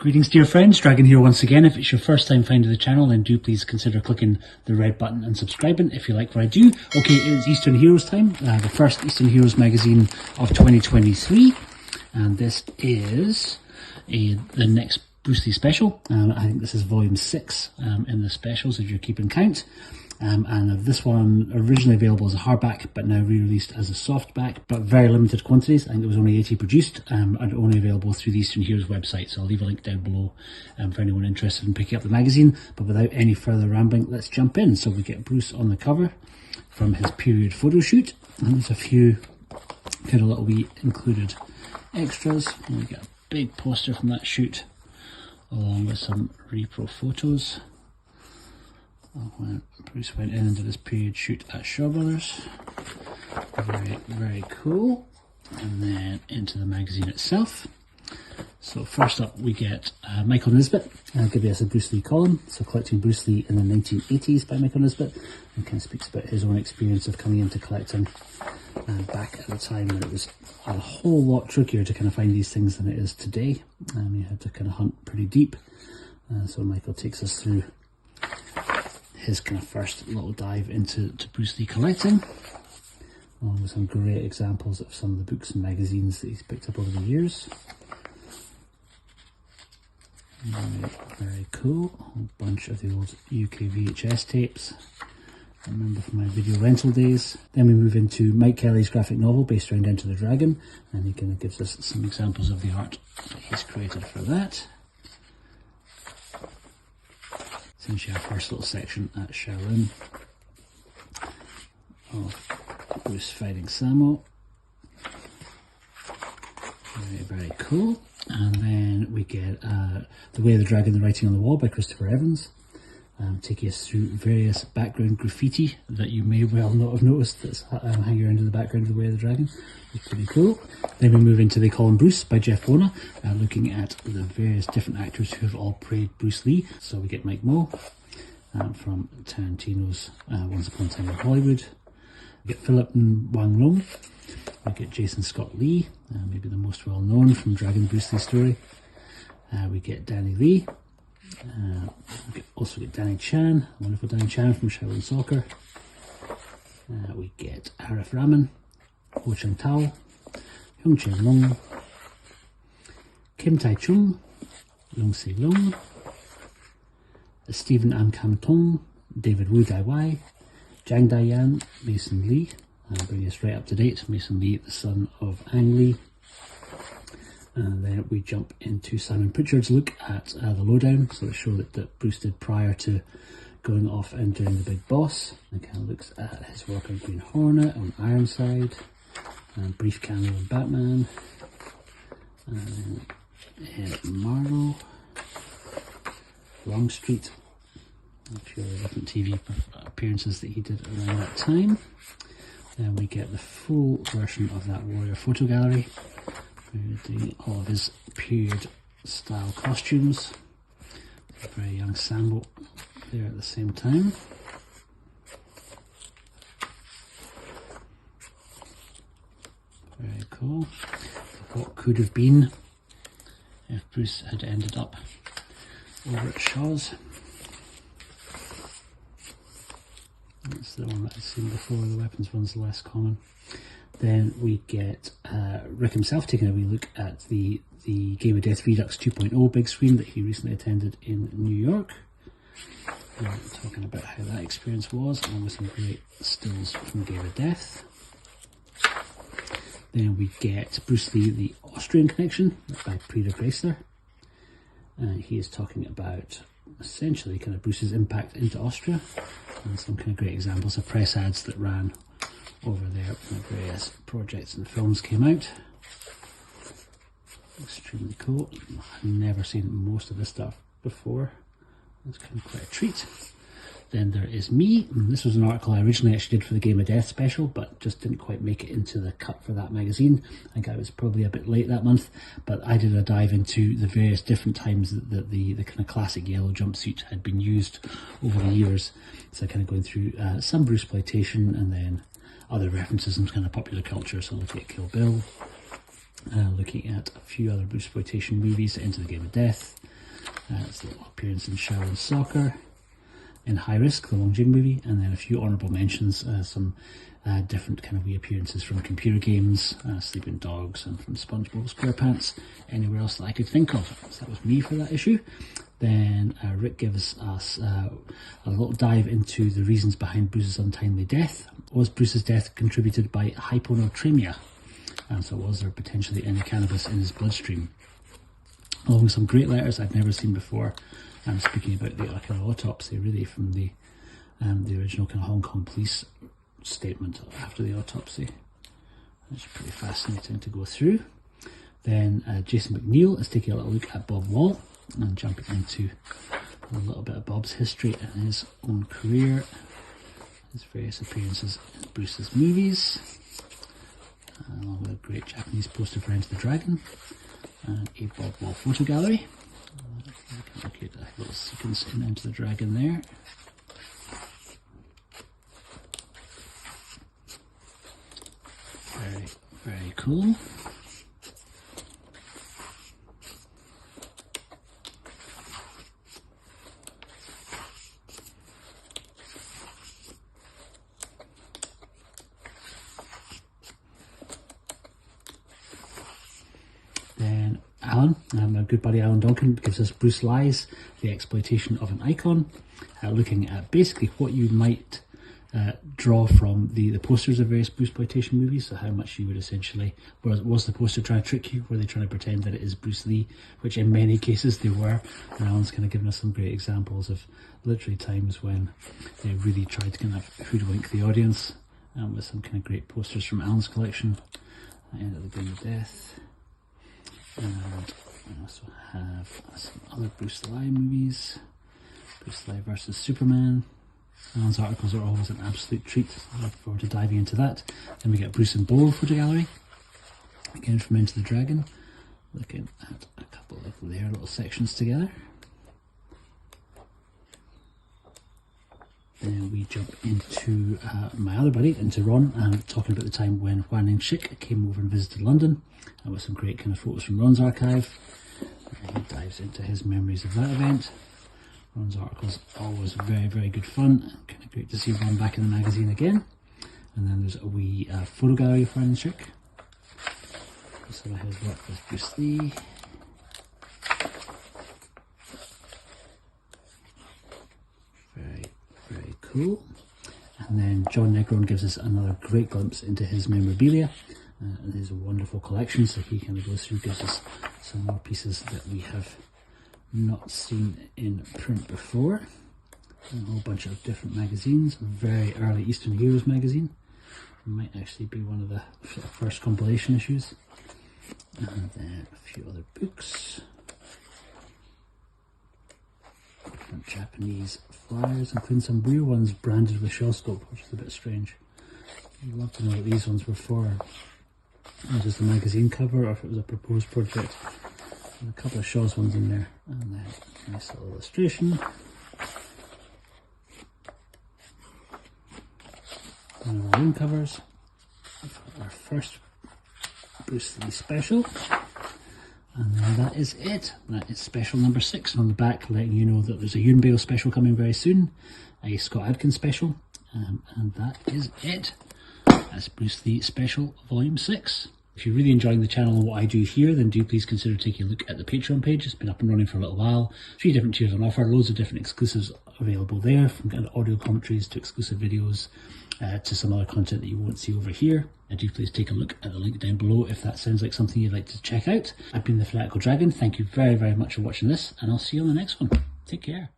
Greetings dear friends, Dragon here once again. If it's your first time finding the channel, then do please consider clicking the red button and subscribing if you like what I do. Okay, it is Eastern Heroes time, the first Eastern Heroes magazine of 2023. And this is the next Bruce Lee special. I think this is volume 6 in the specials if you're keeping count. And this one originally available as a hardback, but now re-released as a softback, but very limited quantities. I think there was only 80 produced and only available through the Eastern Heroes website. So I'll leave a link down below for anyone interested in picking up the magazine. But without any further rambling, let's jump in. So we get Bruce on the cover from his period photo shoot. And there's a few kind of little wee included extras. And we get a big poster from that shoot along with some repro photos when Bruce went in and did his period shoot at Shaw Brothers. Very, very cool. And then into the magazine itself. So first up we get Michael Nisbet giving us a Bruce Lee column. So collecting Bruce Lee in the 1980s by Michael Nisbet, and kind of speaks about his own experience of coming into collecting back at the time when it was a whole lot trickier to kind of find these things than it is today. You had to kind of hunt pretty deep. So Michael takes us through his kind of first little dive into Bruce Lee collecting, along with some great examples of some of the books and magazines that he's picked up over the years. Very cool. A whole bunch of the old UK VHS tapes I remember from my video rental days. Then we move into Mike Kelly's graphic novel based around Enter the Dragon, and he kind of gives us some examples of the art that he's created for that. Essentially our first little section at Shaolin of Bruce fighting Sammo. Very, very cool. And then we get The Way of the Dragon, The Writing on the Wall by Christopher Evans. Taking us through various background graffiti that you may well not have noticed that's hanging around in the background of The Way of the Dragon. It's pretty cool. Then we move into They Call Him Bruce by Jeff Bona, looking at the various different actors who have all played Bruce Lee. So we get Mike Moe from Tarantino's Once Upon a Time in Hollywood. We get Philip Wang Long. We get Jason Scott Lee, maybe the most well known from Dragon Bruce Lee Story. We get Danny Lee. We also get Danny Chan, wonderful Danny Chan from Shaolin Soccer. We get Arif Rahman, Ho Chung Tao, Hyung Chen Long, Kim Tai Chung, Long Se Long, Stephen Am Kam Tong, David Wu Dai Wai, Zhang Daiyan, Mason Lee, bringing us right up to date. Mason Lee, the son of Ang Lee. And then we jump into Simon Pritchard's look at The Lowdown, so the show that Bruce did prior to going off and doing The Big Boss. And kind of looks at his work on Green Hornet, on Ironside, and brief cameo in Batman, and Marlowe, Longstreet, a few other different TV appearances that he did around that time. Then we get the full version of that Warrior photo gallery, doing all of his period style costumes. A very young Sambo there at the same time. Very cool. What could have been if Bruce had ended up over at Shaw's. That's the one that I've seen before. The weapons one's less common. Then we get Rick himself taking a wee look at the Game of Death Redux 2.0 big screen that he recently attended in New York. Talking about how that experience was, along with some great stills from Game of Death. Then we get Bruce Lee, The Austrian Connection by Peter Graessler. And he is talking about essentially kind of Bruce's impact into Austria, and some kind of great examples of press ads that ran over there when various projects and films came out. Extremely cool. I've never seen most of this stuff before. It's kind of quite a treat. Then there is me. This was an article I originally actually did for the Game of Death special, but just didn't quite make it into the cut for that magazine. I think I was probably a bit late that month, but I did a dive into the various different times that the kind of classic yellow jumpsuit had been used over the years. So kind of going through some Bruceploitation and then other references in kind of popular culture. So looking at Kill Bill, looking at a few other Bruceploitation movies, Into the Game of Death, It's a little appearance in Shaolin Soccer, in High Risk, the Long Jing movie, and then a few honourable mentions, some different kind of wee appearances from computer games, Sleeping Dogs, and from SpongeBob SquarePants, anywhere else that I could think of. So that was me for that issue. Then Rick gives us a little dive into the reasons behind Bruce's untimely death. Was Bruce's death contributed by hyponatremia? So was there potentially any cannabis in his bloodstream? Along with some great letters I've never seen before. I'm speaking about the kind of autopsy, really, from the original kind of Hong Kong police statement after the autopsy. It's pretty fascinating to go through. Then Jason McNeil is taking a little look at Bob Wall and jumping into a little bit of Bob's history and his own career, his various appearances in Bruce's movies, along with a great Japanese poster for Enter the Dragon, and a Bob Wall photo gallery. You can look at a little sequence in Enter the Dragon there. Very, very cool. Then Alan, my good buddy Alan Duncan, gives us Bruce Lies, the exploitation of an icon, looking at basically what you might draw from the posters of various Bruceploitation movies. So how much you would essentially, was the poster trying to trick you? Were they trying to pretend that it is Bruce Lee, which in many cases they were. And Alan's kind of given us some great examples of literally times when they really tried to kind of hoodwink the audience, with some kind of great posters from Alan's collection. End of the Game of Death. And we also have some other Bruce Lee movies. Bruce Lee versus Superman. Alan's articles are always an absolute treat. I look forward to diving into that. Then we get Bruce and Bo photo gallery. Again from Enter the Dragon. Looking at a couple of their little sections together. Then we jump into my other buddy, into Ron, talking about the time when Huan Ning Shik came over and visited London, with some great kind of photos from Ron's archive. He dives into his memories of that event. Ron's articles always very, very good fun. Kind of great to see Ron back in the magazine again. And then there's a wee photo gallery of Huan Ning Shik. Some of his work with Bruce Lee. Very, very cool. And then John Negron gives us another great glimpse into his memorabilia and his wonderful collection. So he kind of goes through, gives us some more pieces that we have not seen in print before. A whole bunch of different magazines. A very early Eastern Heroes magazine. It might actually be one of the first compilation issues. And then a few other books. Different Japanese flyers, including some weird ones branded with shell scope, which is a bit strange. I'd love to know what these ones were for. Just the magazine cover, or if it was a proposed project. And a couple of Shaw's ones in there. And then a nice little illustration. And our balloon covers. Our first Bruce Lee special. And then that is it. That is special number 6. And on the back, letting you know that there's a Yuen Biao special coming very soon, a Scott Adkins special, and that is it. That's Bruce Lee Special Volume 6. If you're really enjoying the channel and what I do here, then do please consider taking a look at the Patreon page. It's been up and running for a little while. 3 different tiers on offer, loads of different exclusives available there, from kind of audio commentaries to exclusive videos, to some other content that you won't see over here. And do please take a look at the link down below if that sounds like something you'd like to check out. I've been the Fanatical Dragon. Thank you very, very much for watching this, and I'll see you on the next one. Take care.